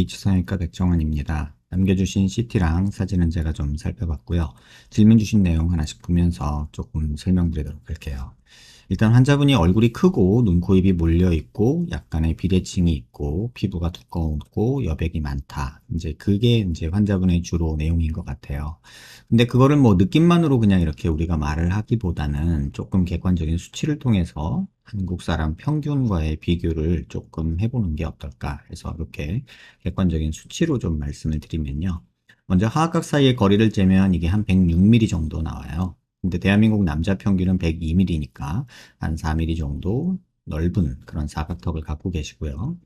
H성형외과 백정원입니다. 남겨주신 CT랑 사진은 제가 좀 살펴봤고요. 질문 주신 내용 하나씩 보면서 조금 설명드리도록 할게요. 일단 환자분이 얼굴이 크고 눈, 코, 입이 몰려있고 약간의 비대칭이 있고 피부가 두껍고 여백이 많다. 이제 그게 이제 환자분의 주로 내용인 것 같아요. 근데 그거를 뭐 느낌만으로 그냥 이렇게 우리가 말을 하기보다는 조금 객관적인 수치를 통해서 한국 사람 평균과의 비교를 조금 해보는 게 어떨까 해서 이렇게 객관적인 수치로 좀 말씀을 드리면요. 먼저 하악각 사이의 거리를 재면 이게 한 106mm 정도 나와요. 근데 대한민국 남자 평균은 102mm니까 한 4mm 정도 넓은 그런 사각턱을 갖고 계시고요.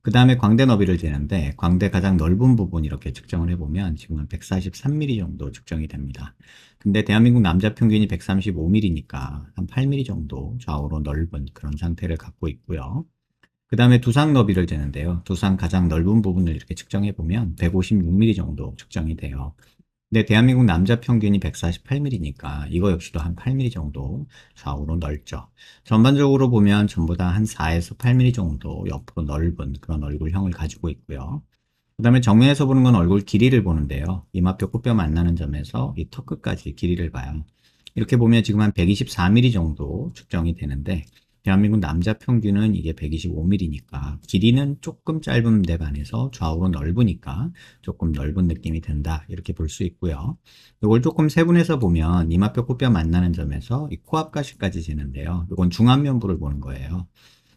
그 다음에 광대 너비를 재는데 광대 가장 넓은 부분 이렇게 측정을 해보면 지금 한 143mm 정도 측정이 됩니다. 근데 대한민국 남자 평균이 135mm니까 한 8mm 정도 좌우로 넓은 그런 상태를 갖고 있고요. 그 다음에 두상 너비를 재는데요. 두상 가장 넓은 부분을 이렇게 측정해보면 156mm 정도 측정이 돼요. 근데 대한민국 남자 평균이 148mm니까 이거 역시도 한 8mm 정도 좌우로 넓죠. 전반적으로 보면 전부 다 한 4에서 8mm 정도 옆으로 넓은 그런 얼굴형을 가지고 있고요. 그 다음에 정면에서 보는 건 얼굴 길이를 보는데요. 이마뼈, 코뼈 만나는 점에서 이 턱 끝까지 길이를 봐요. 이렇게 보면 지금 한 124mm 정도 측정이 되는데 대한민국 남자 평균은 이게 125mm니까 길이는 조금 짧은 데 반해서 좌우로 넓으니까 조금 넓은 느낌이 든다 이렇게 볼 수 있고요. 이걸 조금 세분해서 보면 이마뼈, 코뼈 만나는 점에서 이 코앞 가시까지 재는데요. 이건 중안면부를 보는 거예요.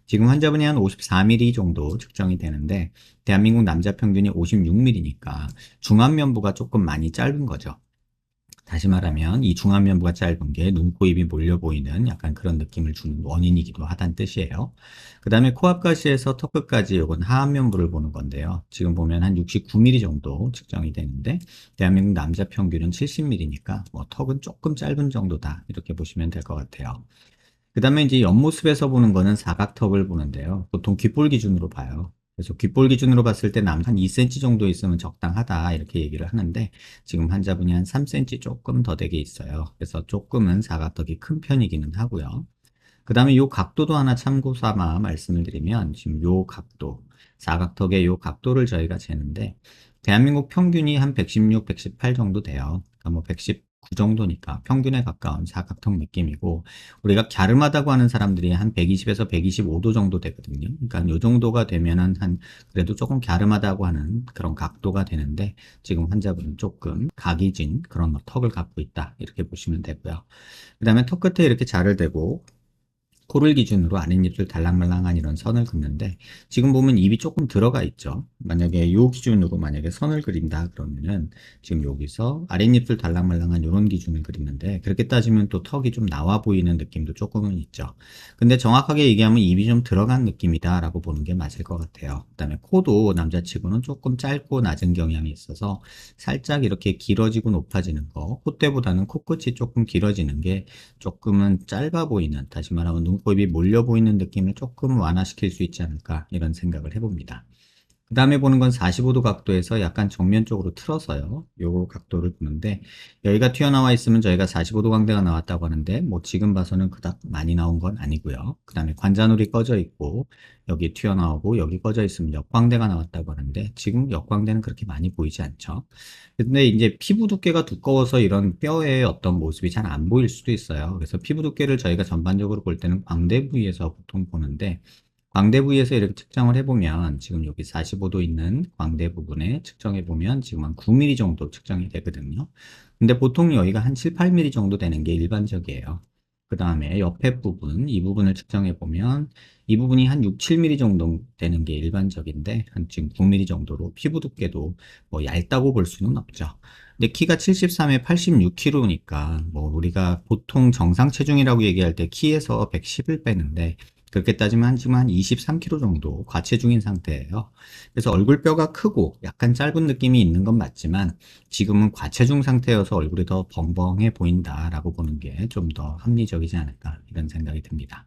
지금 환자분이 한 54mm 정도 측정이 되는데 대한민국 남자 평균이 56mm니까 중안면부가 조금 많이 짧은 거죠. 다시 말하면 이 중안면부가 짧은 게 눈, 코, 입이 몰려 보이는 약간 그런 느낌을 주는 원인이기도 하다는 뜻이에요. 그 다음에 코앞 가시에서 턱 끝까지 이건 하안면부를 보는 건데요. 지금 보면 한 69mm 정도 측정이 되는데 대한민국 남자 평균은 70mm니까 뭐 턱은 조금 짧은 정도다 이렇게 보시면 될 것 같아요. 그 다음에 이제 옆모습에서 보는 거는 사각턱을 보는데요. 보통 귓볼 기준으로 봐요. 그래서 귓볼 기준으로 봤을 때 남 한 2cm 정도 있으면 적당하다 이렇게 얘기를 하는데 지금 환자분이 한 3cm 조금 더 되게 있어요. 그래서 조금은 사각턱이 큰 편이기는 하고요. 그 다음에 요 각도도 하나 참고 삼아 말씀을 드리면 지금 요 각도, 사각턱의 요 각도를 저희가 재는데 대한민국 평균이 한 116, 118 정도 돼요. 그러니까 뭐 119 정도니까 평균에 가까운 사각턱 느낌이고 우리가 갸름하다고 하는 사람들이 한 120에서 125도 정도 되거든요. 그러니까 요 정도가 되면은 한 그래도 조금 갸름하다고 하는 그런 각도가 되는데 지금 환자분은 조금 각이 진 그런 턱을 갖고 있다 이렇게 보시면 되고요. 그 다음에 턱 끝에 이렇게 자를 대고 코를 기준으로 아랫입술 달랑말랑한 이런 선을 긋는데 지금 보면 입이 조금 들어가 있죠. 만약에 이 기준으로 만약에 선을 그린다 그러면은 지금 여기서 아랫입술 달랑말랑한 이런 기준을 그리는데 그렇게 따지면 또 턱이 좀 나와 보이는 느낌도 조금은 있죠. 근데 정확하게 얘기하면 입이 좀 들어간 느낌이다 라고 보는 게 맞을 것 같아요. 그 다음에 코도 남자치고는 조금 짧고 낮은 경향이 있어서 살짝 이렇게 길어지고 높아지는 거, 콧대보다는 코끝이 조금 길어지는 게 조금은 짧아 보이는, 다시 말하면 눈곱이 몰려 보이는 느낌을 조금 완화시킬 수 있지 않을까 이런 생각을 해봅니다. 그 다음에 보는 건 45도 각도에서 약간 정면 쪽으로 틀어서요. 요 각도를 보는데 여기가 튀어나와 있으면 저희가 45도 광대가 나왔다고 하는데 뭐 지금 봐서는 그닥 많이 나온 건 아니고요. 그 다음에 관자놀이 꺼져 있고 여기 튀어나오고 여기 꺼져 있으면 역광대가 나왔다고 하는데 지금 역광대는 그렇게 많이 보이지 않죠. 근데 이제 피부 두께가 두꺼워서 이런 뼈의 어떤 모습이 잘 안 보일 수도 있어요. 그래서 피부 두께를 저희가 전반적으로 볼 때는 광대 부위에서 보통 보는데 광대 부위에서 이렇게 측정을 해보면 지금 여기 45도 있는 광대 부분에 측정해보면 지금 한 9mm 정도 측정이 되거든요. 근데 보통 여기가 한 7, 8mm 정도 되는 게 일반적이에요. 그 다음에 옆에 부분, 이 부분을 측정해보면 이 부분이 한 6, 7mm 정도 되는 게 일반적인데 한 지금 9mm 정도로 피부 두께도 뭐 얇다고 볼 수는 없죠. 근데 키가 73에 86kg니까 뭐 우리가 보통 정상 체중이라고 얘기할 때 키에서 110을 빼는데 그렇게 따지면 지금 한 23kg 정도 과체중인 상태예요. 그래서 얼굴뼈가 크고 약간 짧은 느낌이 있는 건 맞지만 지금은 과체중 상태여서 얼굴이 더 벙벙해 보인다라고 보는 게 좀 더 합리적이지 않을까 이런 생각이 듭니다.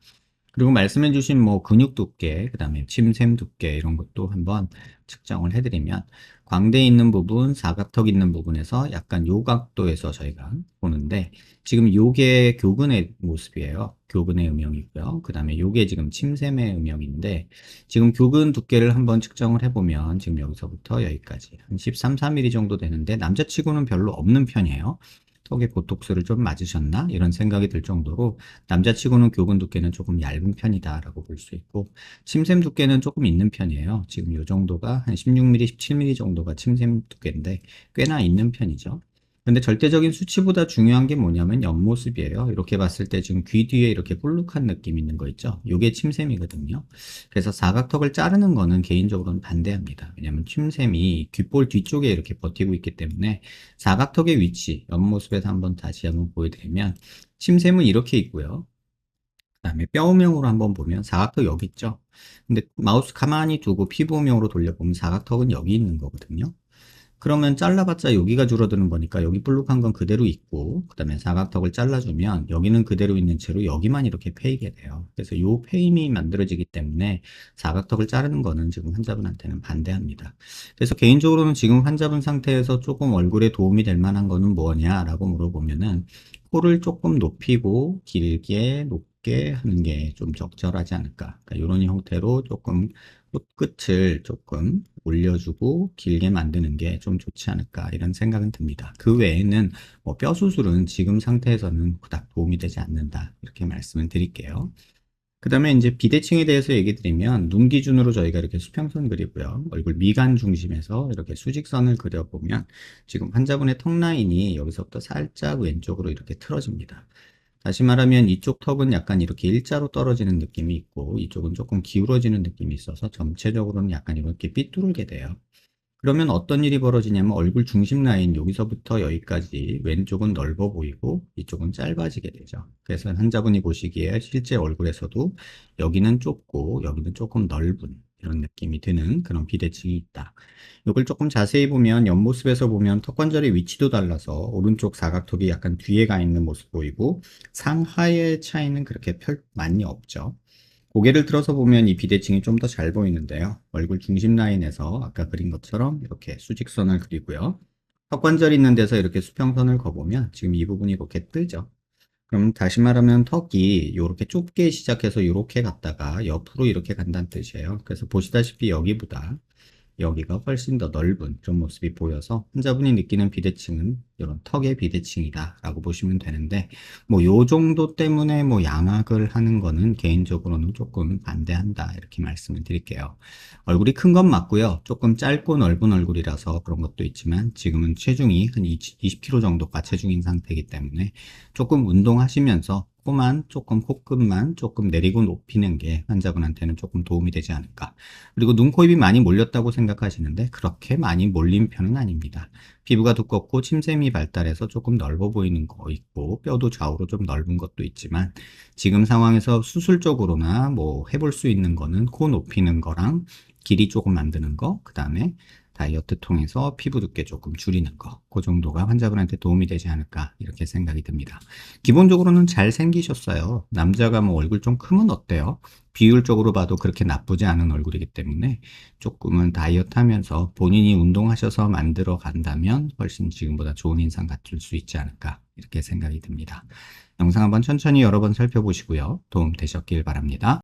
그리고 말씀해주신 뭐 근육 두께, 그 다음에 침샘 두께 이런 것도 한번 측정을 해드리면 광대 있는 부분, 사각턱 있는 부분에서 약간 요 각도에서 저희가 보는데 지금 요게 교근의 모습이에요. 교근의 음영이고요. 그 다음에 요게 지금 침샘의 음영인데 지금 교근 두께를 한번 측정을 해보면 지금 여기서부터 여기까지 한 13, 14mm 정도 되는데 남자치고는 별로 없는 편이에요. 턱에 보톡스를 좀 맞으셨나? 이런 생각이 들 정도로 남자치고는 교근 두께는 조금 얇은 편이다라고 볼 수 있고 침샘 두께는 조금 있는 편이에요. 지금 이 정도가 한 16mm, 17mm 정도가 침샘 두께인데 꽤나 있는 편이죠. 근데 절대적인 수치보다 중요한 게 뭐냐면 옆모습이에요. 이렇게 봤을 때 지금 귀 뒤에 이렇게 볼록한 느낌 있는 거 있죠? 이게 침샘이거든요. 그래서 사각턱을 자르는 거는 개인적으로는 반대합니다. 왜냐하면 침샘이 귓볼 뒤쪽에 이렇게 버티고 있기 때문에 사각턱의 위치, 옆모습에서 한번 다시 한번 보여드리면 침샘은 이렇게 있고요. 그다음에 뼈음영으로 한번 보면 사각턱 여기 있죠. 근데 마우스 가만히 두고 피부음영으로 돌려보면 사각턱은 여기 있는 거거든요. 그러면 잘라봤자 여기가 줄어드는 거니까 여기 볼록한 건 그대로 있고 그 다음에 사각턱을 잘라주면 여기는 그대로 있는 채로 여기만 이렇게 패이게 돼요. 그래서 요 패임이 만들어지기 때문에 사각턱을 자르는 거는 지금 환자분한테는 반대합니다. 그래서 개인적으로는 지금 환자분 상태에서 조금 얼굴에 도움이 될 만한 거는 뭐냐라고 물어보면은 코를 조금 높이고 길게 높게 하는 게 좀 적절하지 않을까. 그러니까 이런 형태로 조금 끝을 조금 올려주고 길게 만드는 게 좀 좋지 않을까 이런 생각은 듭니다. 그 외에는 뭐 뼈 수술은 지금 상태에서는 그닥 도움이 되지 않는다 이렇게 말씀을 드릴게요. 그 다음에 이제 비대칭에 대해서 얘기 드리면 눈 기준으로 저희가 이렇게 수평선 그리고요. 얼굴 미간 중심에서 이렇게 수직선을 그려보면 지금 환자분의 턱 라인이 여기서부터 살짝 왼쪽으로 이렇게 틀어집니다. 다시 말하면 이쪽 턱은 약간 이렇게 일자로 떨어지는 느낌이 있고 이쪽은 조금 기울어지는 느낌이 있어서 전체적으로는 약간 이렇게 삐뚤게 돼요. 그러면 어떤 일이 벌어지냐면 얼굴 중심 라인 여기서부터 여기까지 왼쪽은 넓어 보이고 이쪽은 짧아지게 되죠. 그래서 환자분이 보시기에 실제 얼굴에서도 여기는 좁고 여기는 조금 넓은 이런 느낌이 드는 그런 비대칭이 있다. 이걸 조금 자세히 보면 옆모습에서 보면 턱 관절의 위치도 달라서 오른쪽 사각턱이 약간 뒤에 가 있는 모습 보이고 상하의 차이는 그렇게 많이 없죠. 고개를 들어서 보면 이 비대칭이 좀 더 잘 보이는데요. 얼굴 중심 라인에서 아까 그린 것처럼 이렇게 수직선을 그리고요. 턱관절이 있는 데서 이렇게 수평선을 그어보면 지금 이 부분이 이렇게 뜨죠. 그럼 다시 말하면 턱이 이렇게 좁게 시작해서 이렇게 갔다가 옆으로 이렇게 간다는 뜻이에요. 그래서 보시다시피 여기보다 여기가 훨씬 더 넓은 그런 모습이 보여서 환자분이 느끼는 비대칭은 이런 턱의 비대칭이다 라고 보시면 되는데 뭐 요 정도 때문에 뭐 양악을 하는 거는 개인적으로는 조금 반대한다 이렇게 말씀을 드릴게요. 얼굴이 큰 건 맞고요. 조금 짧고 넓은 얼굴이라서 그런 것도 있지만 지금은 체중이 한 20kg 정도가 체중인 상태이기 때문에 조금 운동하시면서 코만 조금 코끝만 조금 내리고 높이는 게 환자분한테는 조금 도움이 되지 않을까. 그리고 눈, 코, 입이 많이 몰렸다고 생각하시는데 그렇게 많이 몰린 편은 아닙니다. 피부가 두껍고 침샘이 발달해서 조금 넓어 보이는 거 있고 뼈도 좌우로 좀 넓은 것도 있지만 지금 상황에서 수술적으로나 뭐 해볼 수 있는 거는 코 높이는 거랑 길이 조금 만드는 거, 그 다음에 다이어트 통해서 피부 두께 조금 줄이는 거, 그 정도가 환자분한테 도움이 되지 않을까 이렇게 생각이 듭니다. 기본적으로는 잘 생기셨어요. 남자가 뭐 얼굴 좀 크면 어때요? 비율적으로 봐도 그렇게 나쁘지 않은 얼굴이기 때문에 조금은 다이어트 하면서 본인이 운동하셔서 만들어 간다면 훨씬 지금보다 좋은 인상 갖출 수 있지 않을까 이렇게 생각이 듭니다. 영상 한번 천천히 여러 번 살펴보시고요. 도움 되셨길 바랍니다.